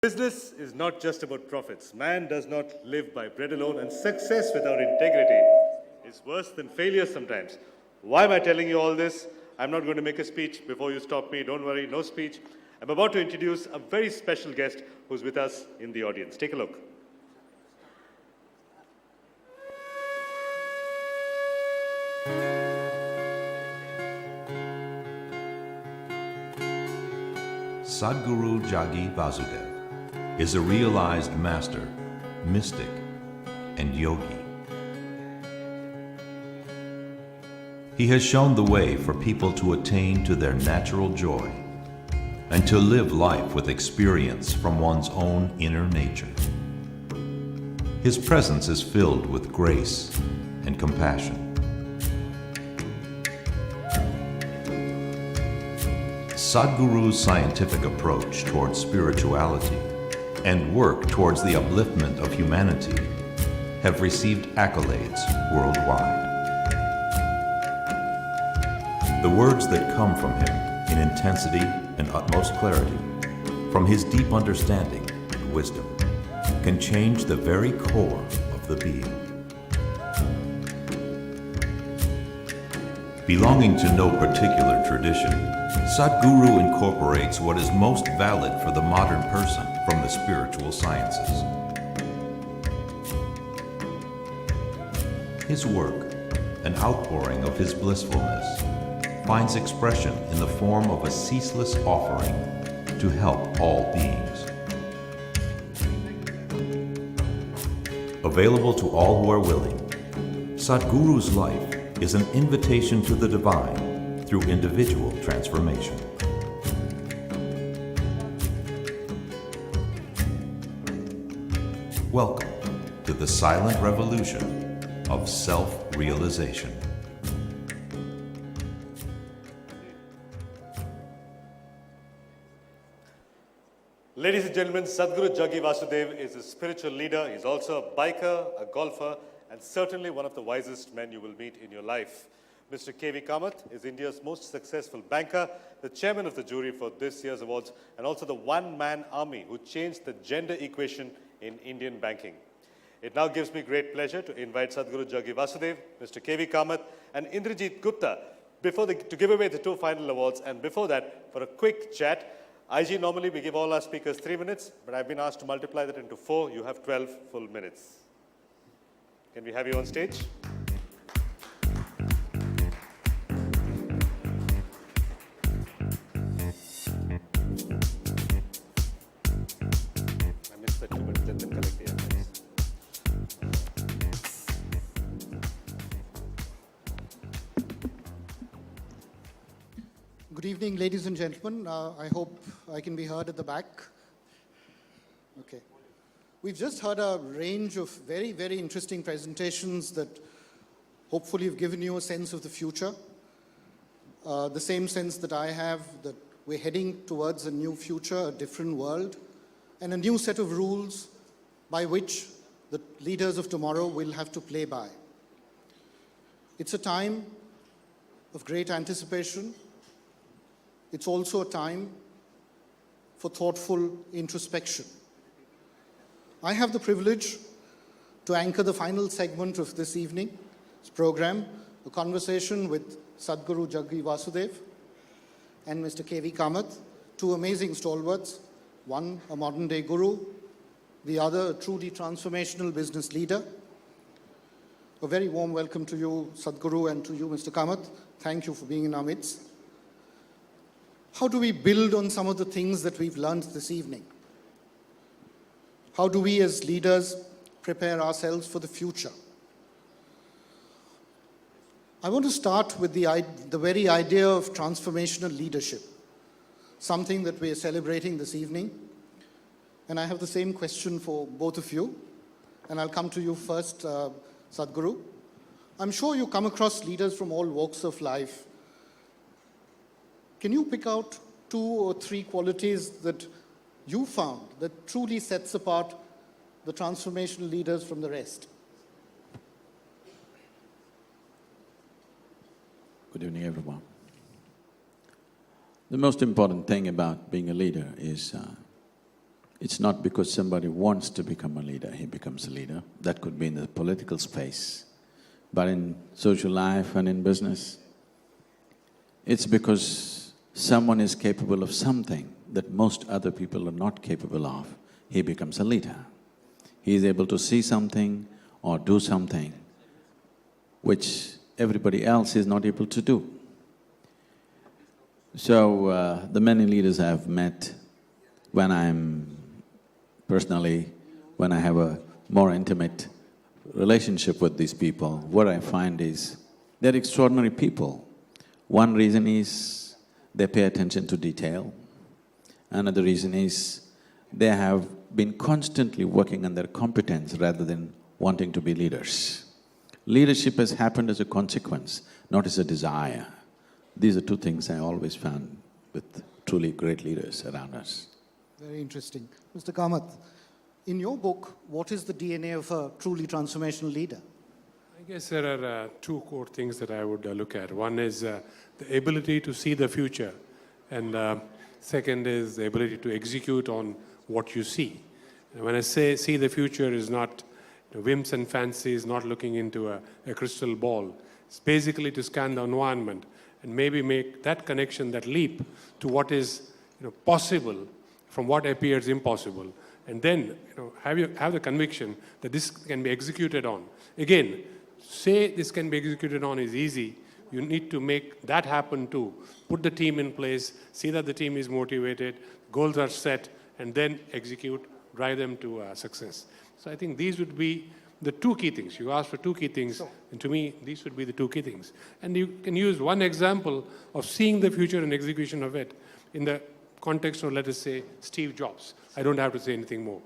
Business is not just about profits. Man does not live by bread alone, and success without integrity is worse than failure sometimes. Why am I telling you all this? I'm not going to make a speech before you stop me. Don't worry, no speech. I'm about to introduce a very special guest who's with us in the audience. Take a look. Sadhguru Jagi Vasudev is a realized master, mystic, and yogi. He has shown the way for people to attain to their natural joy and to live life with experience from one's own inner nature. His presence is filled with grace and compassion. Sadhguru's scientific approach towards spirituality and work towards the upliftment of humanity have received accolades worldwide. The words that come from him in intensity and utmost clarity, from his deep understanding and wisdom, can change the very core of the being. Belonging to no particular tradition, Sadhguru incorporates what is most valid for the modern person from the spiritual sciences. His work, an outpouring of his blissfulness, finds expression in the form of a ceaseless offering to help all beings. Available to all who are willing, Sadhguru's life is an invitation to the divine through individual transformation. Welcome to the silent revolution of self-realization. Ladies and gentlemen, Sadhguru Jagi Vasudev is a spiritual leader. He's also a biker, a golfer, and certainly one of the wisest men you will meet in your life. Mr. K.V. Kamath is India's most successful banker, the chairman of the jury for this year's awards, and also the one-man army who changed the gender equation in Indian banking. It now gives me great pleasure to invite Sadhguru Jagi Vasudev, Mr. K.V. Kamath, and Indrajit Gupta to give away the two final awards. And before that, for a quick chat, IG, normally we give all our speakers 3 minutes, but I've been asked to multiply that into 4. You have 12 full minutes. Can we have you on stage? I missed that too, but let them collect the advice. Good evening, ladies and gentlemen. I hope I can be heard at the back. Okay. We've just heard a range of very, very interesting presentations that hopefully have given you a sense of the future. The same sense that I have, that we're heading towards a new future, a different world, and a new set of rules by which the leaders of tomorrow will have to play by. It's a time of great anticipation. It's also a time for thoughtful introspection. I have the privilege to anchor the final segment of this evening's program, a conversation with Sadhguru Jagi Vasudev and Mr. K.V. Kamath, two amazing stalwarts, one a modern-day guru, the other a truly transformational business leader. A very warm welcome to you, Sadhguru, and to you, Mr. Kamath. Thank you for being in our midst. How do we build on some of the things that we've learned this evening? How do we as leaders prepare ourselves for the future? I want to start with the very idea of transformational leadership, something that we are celebrating this evening. And I have the same question for both of you. And I'll come to you first, Sadhguru. I'm sure you come across leaders from all walks of life. Can you pick out 2 or 3 qualities that you found that truly sets apart the transformational leaders from the rest? Good evening, everyone. The most important thing about being a leader is It's not because somebody wants to become a leader, he becomes a leader. That could be in the political space. But in social life and in business, it's because someone is capable of something that most other people are not capable of, he becomes a leader. He is able to see something or do something which everybody else is not able to do. So, the many leaders I've met, when I have a more intimate relationship with these people, what I find is they're extraordinary people. One reason is they pay attention to detail. Another reason is they have been constantly working on their competence rather than wanting to be leaders. Leadership has happened as a consequence, not as a desire. These are two things I always found with truly great leaders around us. Very interesting. Mr. Kamath, in your book, what is the DNA of a truly transformational leader? I guess there are two core things that I would look at. One is the ability to see the future, and second is the ability to execute on what you see. And when I say see the future, is not whims and fancies, not looking into a crystal ball. It's basically to scan the environment and maybe make that connection, that leap to what is possible from what appears impossible. And then have the conviction that this can be executed on. Again, say this can be executed on is easy. You need to make that happen too. Put the team in place, see that the team is motivated, goals are set, and then execute, drive them to success. So I think these would be the two key things. You asked for two key things, sure. And to me, these would be the two key things. And you can use one example of seeing the future and execution of it in the context of, let us say, Steve Jobs. I don't have to say anything more.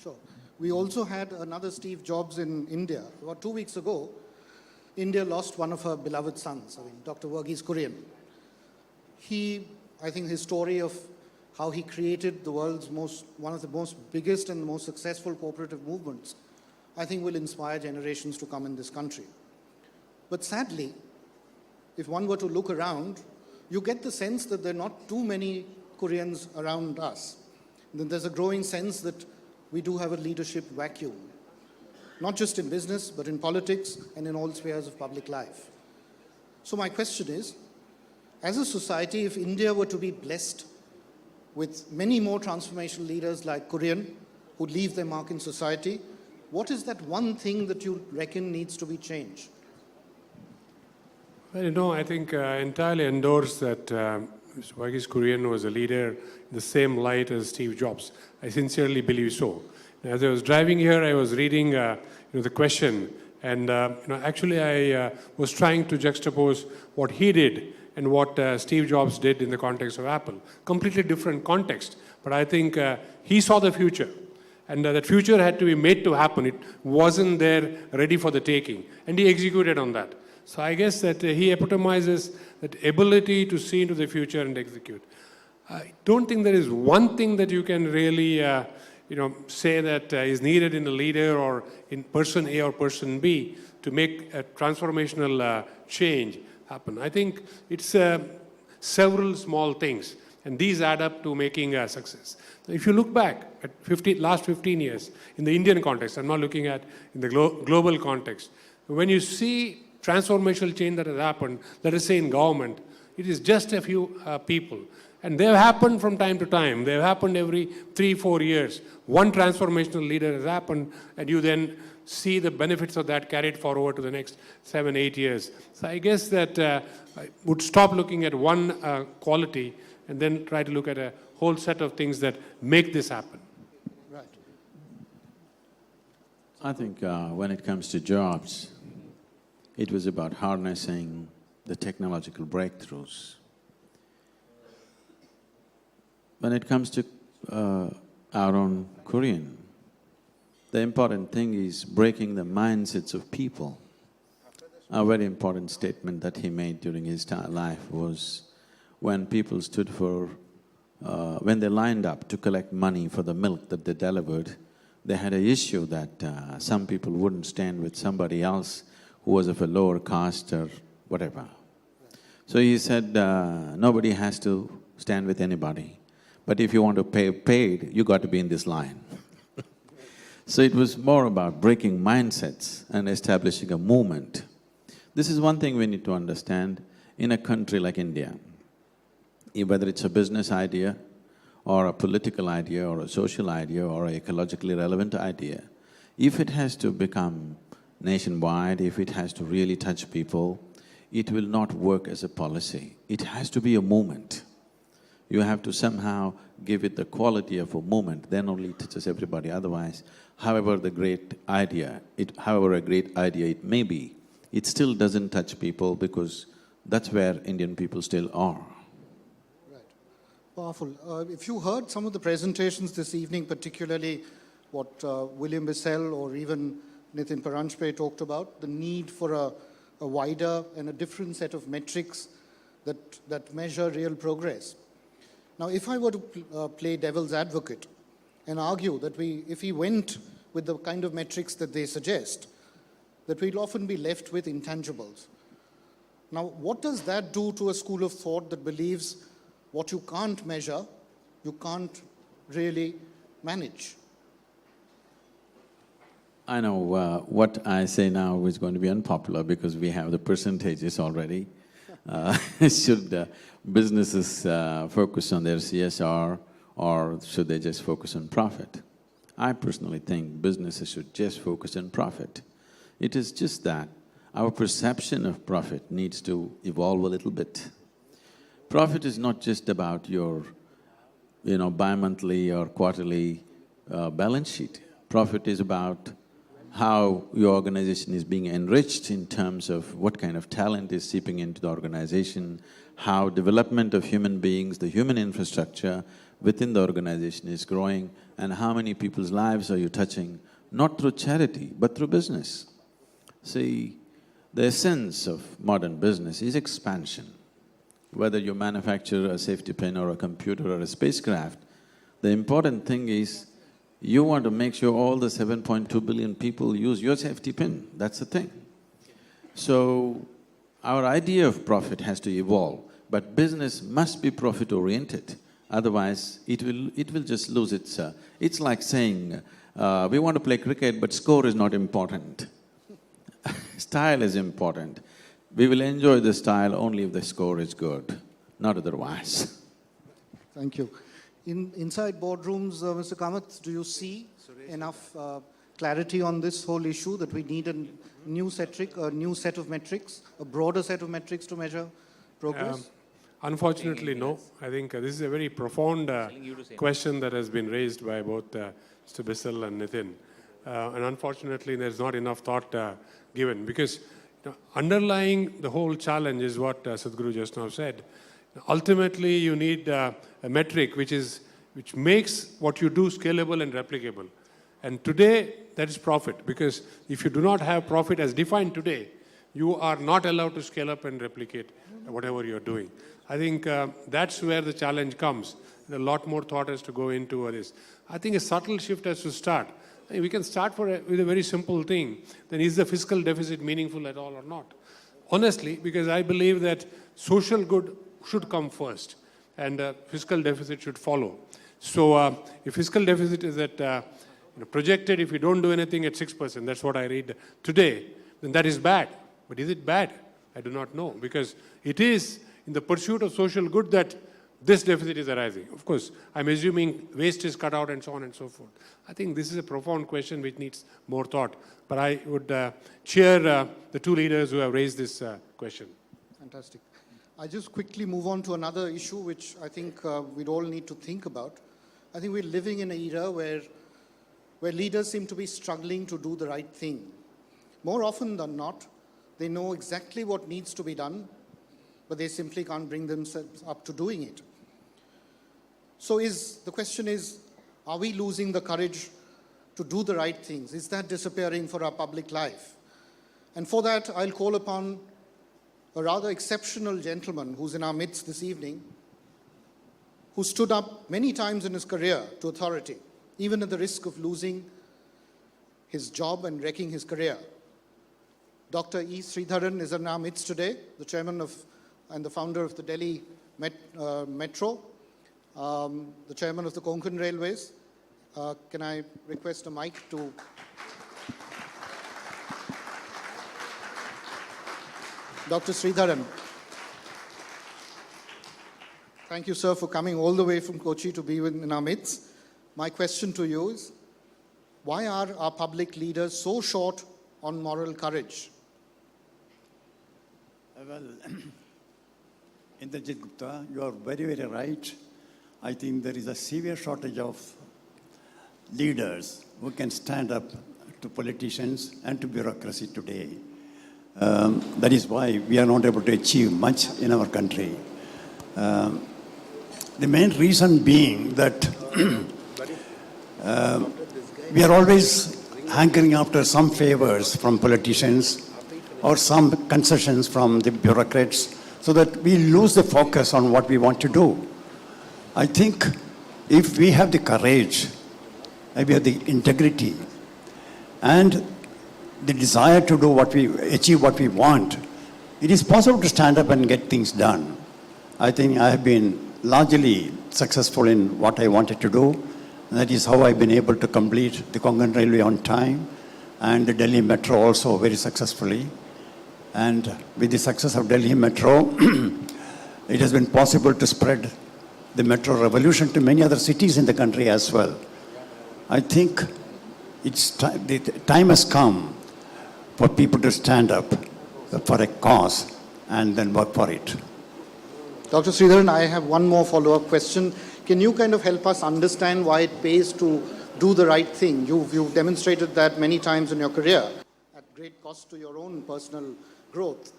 Sure. We also had another Steve Jobs in India. About 2 weeks ago, India lost one of her beloved sons, Dr. Verghese Kurian. I think his story of how he created the world's one of the most biggest and most successful cooperative movements, I think will inspire generations to come in this country. But sadly, if one were to look around, you get the sense that there are not too many Koreans around us. Then there's a growing sense that we do have a leadership vacuum, not just in business, but in politics and in all spheres of public life. So my question is, as a society, if India were to be blessed with many more transformational leaders like Korean, who leave their mark in society, what is that one thing that you reckon needs to be changed? Well, I think I entirely endorse that Mr. Verghese Kurian was a leader in the same light as Steve Jobs. I sincerely believe so. As I was driving here, I was reading the question, and actually I was trying to juxtapose what he did and what Steve Jobs did in the context of Apple. Completely different context, but I think he saw the future. And that future had to be made to happen. It wasn't there ready for the taking. And he executed on that. So I guess that he epitomizes that ability to see into the future and execute. I don't think there is one thing that you can really say that is needed in a leader or in person A or person B to make a transformational change happen. I think it's several small things. And these add up to making a success. If you look back at last 15 years, in the Indian context, I'm not looking at in the global context, when you see transformational change that has happened, let us say in government, it is just a few people. And they've happened from time to time. They've happened every 3-4 years. One transformational leader has happened, and you then see the benefits of that carried forward to the next 7-8 years. So I guess that I would stop looking at one quality and then try to look at a whole set of things that make this happen. Right. I think when it comes to jobs, it was about harnessing the technological breakthroughs. When it comes to our own Korean, the important thing is breaking the mindsets of people. A very important statement that he made during his life was when people stood for… when they lined up to collect money for the milk that they delivered, they had an issue that some people wouldn't stand with somebody else who was of a lower caste or whatever. So he said, nobody has to stand with anybody, But if you want to pay paid, you got to be in this line. So it was more about breaking mindsets and establishing a movement. This is one thing we need to understand in a country like India. Whether it's a business idea, or a political idea, or a social idea, or an ecologically relevant idea, if it has to become nationwide, if it has to really touch people, it will not work as a policy. It has to be a movement. You have to somehow give it the quality of a movement, then only it touches everybody. Otherwise, however a great idea it may be, it still doesn't touch people because that's where Indian people still are. Right. Powerful. If you heard some of the presentations this evening, particularly what William Bissell or even Nitin Paranjpe talked about, the need for a wider and a different set of metrics that measure real progress. Now, if I were to play devil's advocate and argue that if we went with the kind of metrics that they suggest, that we'll often be left with intangibles. Now, what does that do to a school of thought that believes what you can't measure, you can't really manage? I know what I say now is going to be unpopular because we have the percentages already. Should businesses focus on their CSR or should they just focus on profit? I personally think businesses should just focus on profit. It is just that our perception of profit needs to evolve a little bit. Profit is not just about your, bi-monthly or quarterly balance sheet. Profit is about how your organization is being enriched in terms of what kind of talent is seeping into the organization, how development of human beings, the human infrastructure within the organization is growing, and how many people's lives are you touching, not through charity, but through business. See, the essence of modern business is expansion. Whether you manufacture a safety pin or a computer or a spacecraft, the important thing is you want to make sure all the 7.2 billion people use your safety pin, that's the thing. So, our idea of profit has to evolve, but business must be profit-oriented, otherwise it will just lose its… it's like saying, we want to play cricket but score is not important. Style is important. We will enjoy the style only if the score is good, not otherwise. Thank you. Inside boardrooms, Mr. Kamath, do you see enough clarity on this whole issue that we need a new set of metrics, a broader set of metrics to measure progress? Unfortunately, no. I think this is a very profound question that has been raised by both Mr. Bissell and Nitin. And unfortunately, there's not enough thought given because underlying the whole challenge is what Sadhguru just now said. Ultimately, you need a metric which makes what you do scalable and replicable. And today, that is profit, because if you do not have profit as defined today, you are not allowed to scale up and replicate whatever you're doing. I think that's where the challenge comes. A lot more thought has to go into this. I think a subtle shift has to start. We can start with a very simple thing. Then is the fiscal deficit meaningful at all or not? Honestly, because I believe that social good should come first and fiscal deficit should follow. So if fiscal deficit is at projected, if you don't do anything at 6%, that's what I read today, then that is bad. But is it bad? I do not know, because it is in the pursuit of social good that this deficit is arising. Of course, I'm assuming waste is cut out and so on and so forth. I think this is a profound question which needs more thought. But I would cheer the two leaders who have raised this question. Fantastic. I just quickly move on to another issue which I think we'd all need to think about. I think we're living in an era where leaders seem to be struggling to do the right thing. More often than not, they know exactly what needs to be done, but they simply can't bring themselves up to doing it. So the question is, are we losing the courage to do the right things? Is that disappearing for our public life? And for that, I'll call upon a rather exceptional gentleman who's in our midst this evening, who stood up many times in his career to authority, even at the risk of losing his job and wrecking his career. Dr. E. Sridharan is in our midst today, the chairman and the founder of the Delhi Metro. the chairman of the Konkan Railways. Can I request a mic to... Dr. Sridharan. Thank you, sir, for coming all the way from Kochi to be in our midst. My question to you is, why are our public leaders so short on moral courage? Well, Indrajit Gupta, you are very, very right. I think there is a severe shortage of leaders who can stand up to politicians and to bureaucracy today. That is why we are not able to achieve much in our country. The main reason being that we are always hankering after some favors from politicians or some concessions from the bureaucrats so that we lose the focus on what we want to do. I think if we have the courage, if we have the integrity and the desire to do achieve what we want, it is possible to stand up and get things done. I think I have been largely successful in what I wanted to do. And that is how I've been able to complete the Konkan Railway on time and the Delhi Metro also very successfully. And with the success of Delhi Metro, it has been possible to spread the metro revolution to many other cities in the country as well. I think the time has come for people to stand up for a cause and then work for it. Dr. Sridharan, I have one more follow-up question. Can you kind of help us understand why it pays to do the right thing? You've demonstrated that many times in your career at great cost to your own personal growth.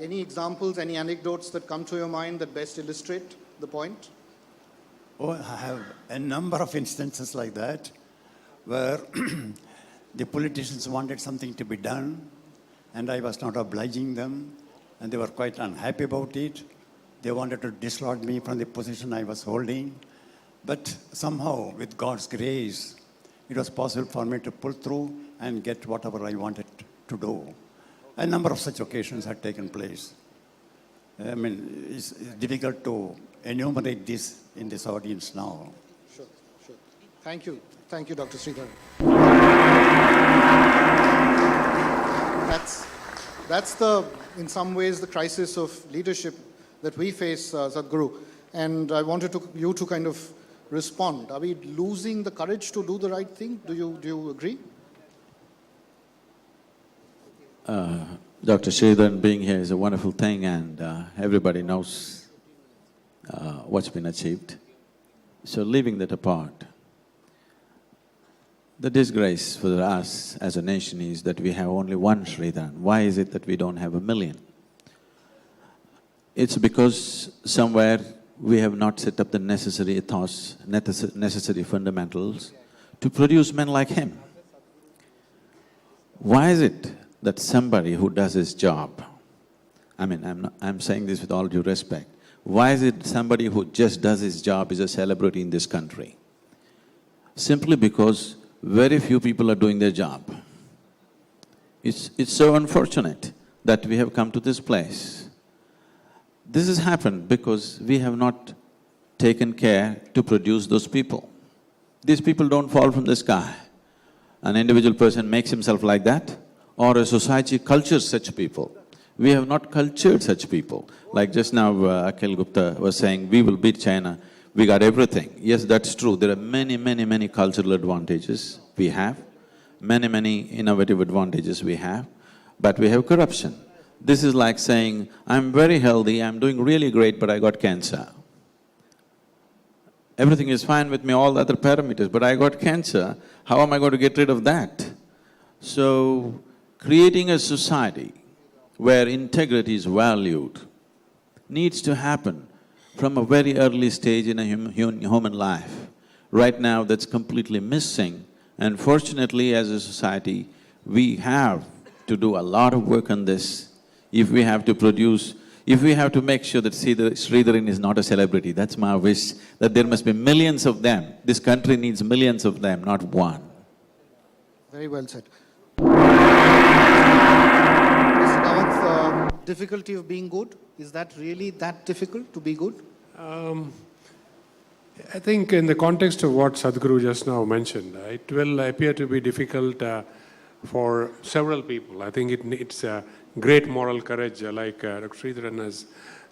Any examples, any anecdotes that come to your mind that best illustrate the point? Oh, I have a number of instances like that where the politicians wanted something to be done and I was not obliging them and they were quite unhappy about it. They wanted to dislodge me from the position I was holding. But somehow, with God's grace, it was possible for me to pull through and get whatever I wanted to do. A number of such occasions had taken place. I mean, it's difficult to enumerate this in this audience now. Sure. Thank you. Thank you, Dr. Sridharan. That's in some ways, the crisis of leadership that we face, Sadhguru. And I wanted you to kind of respond. Are we losing the courage to do the right thing? Do you agree? Dr. Sridharan being here is a wonderful thing, and everybody knows what's been achieved. So leaving that apart, the disgrace for us as a nation is that we have only one Sridharan. Why is it that we don't have 1 million? It's because somewhere we have not set up the necessary ethos, necessary fundamentals to produce men like him. Why is it that somebody who does his job, I'm saying this with all due respect, why is it somebody who just does his job is a celebrity in this country? Simply because very few people are doing their job. It's so unfortunate that we have come to this place. This has happened because we have not taken care to produce those people. These people don't fall from the sky. An individual person makes himself like that, or a society cultures such people. We have not cultured such people. Like just now, Akhil Gupta was saying, we will beat China, we got everything. Yes, that's true. There are many cultural advantages we have, many innovative advantages we have, but we have corruption. This is like saying, I'm very healthy, I'm doing really great, but I got cancer. Everything is fine with me, all the other parameters, but I got cancer, how am I going to get rid of that? So, creating a society where integrity is valued needs to happen from a very early stage in a human life. Right now, that's completely missing, and fortunately, as a society, we have to do a lot of work on this. If we have to make sure that Sridharan is not a celebrity, that's my wish, that there must be millions of them. This country needs millions of them, not one. Very well said. Mr. Kamath, difficulty of being good, is that really that difficult to be good? I think in the context of what Sadhguru just now mentioned, it will appear to be difficult for several people. I think it needs great moral courage, like Dr. Sridharan has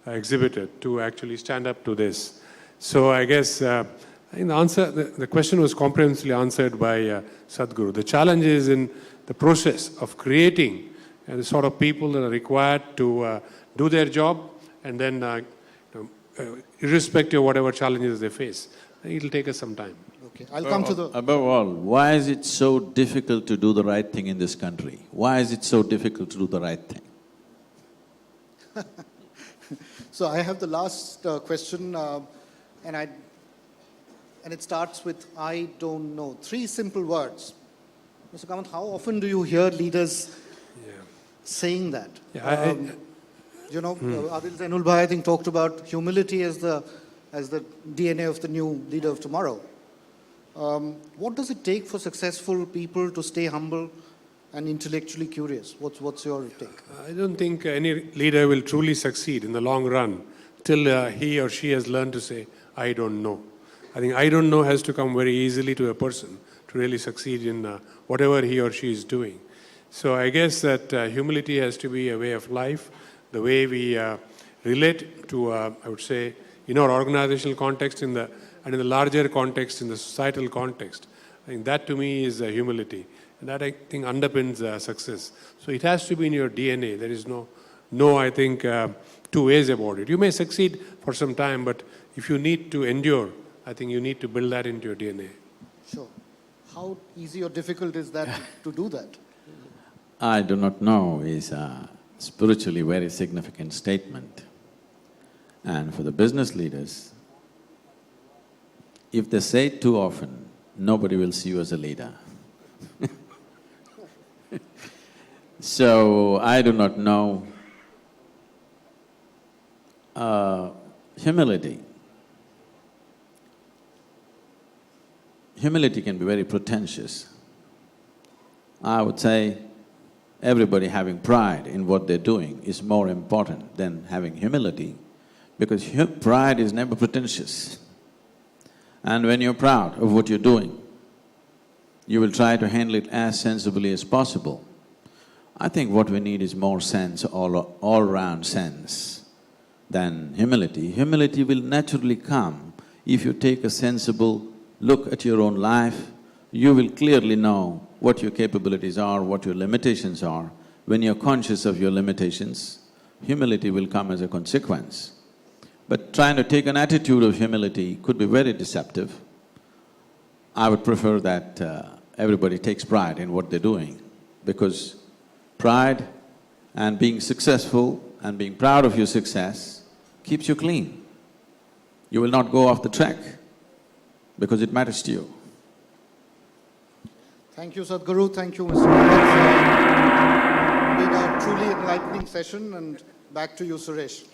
exhibited, to actually stand up to this. So I guess I think the question was comprehensively answered by Sadhguru. The challenge is in the process of creating the sort of people that are required to do their job, and then irrespective of whatever challenges they face. It will take us some time. Okay, I'll come to the... Above all, why is it so difficult to do the right thing in this country? Why is it so difficult to do the right thing? So I have the last question, and it starts with, I don't know. 3 simple words. Mr. Kamath, how often do you hear leaders saying that? Yeah, Adil Zainul Bhai, I think, talked about humility as the DNA of the new leader of tomorrow. What does it take for successful people to stay humble and intellectually curious? What's your take? I don't think any leader will truly succeed in the long run till he or she has learned to say, I don't know. I think I don't know has to come very easily to a person to really succeed in whatever he or she is doing. So I guess that humility has to be a way of life, the way we relate to, I would say, in our organizational context and in the larger context, in the societal context. I think that to me is humility. And that I think underpins success. So it has to be in your DNA. There is no I think, 2 ways about it. You may succeed for some time, but if you need to endure, I think you need to build that into your DNA. Sure. How easy or difficult is that to do that? I do not know is a spiritually very significant statement. And for the business leaders, if they say it too often, nobody will see you as a leader. So, I do not know. Humility. Humility can be very pretentious. I would say everybody having pride in what they're doing is more important than having humility, because pride is never pretentious. And when you're proud of what you're doing, you will try to handle it as sensibly as possible. I think what we need is more sense, all-round sense than humility. Humility will naturally come if you take a sensible look at your own life. You will clearly know what your capabilities are, what your limitations are. When you're conscious of your limitations, humility will come as a consequence. But trying to take an attitude of humility could be very deceptive. I would prefer that everybody takes pride in what they're doing, because pride and being successful and being proud of your success keeps you clean. You will not go off the track because it matters to you. Thank you, Sadhguru. Thank you, Mr. Kamath. It's been a truly enlightening session, and back to you, Suresh.